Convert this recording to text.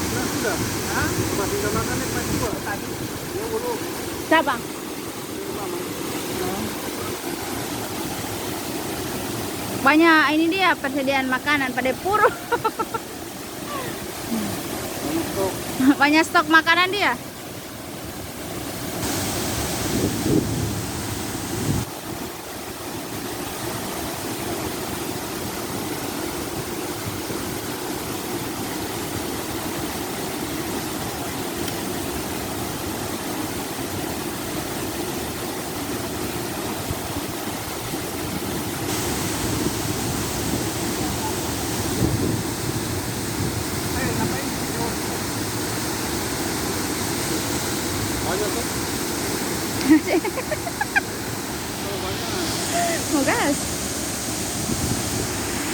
sudah. Hah? Masih nggak makan nih pas dua. Tadi. Ya belum. Siapa? Banyak ini dia persediaan makanan pada pur. Banyak stok. Banyak stok makanan dia.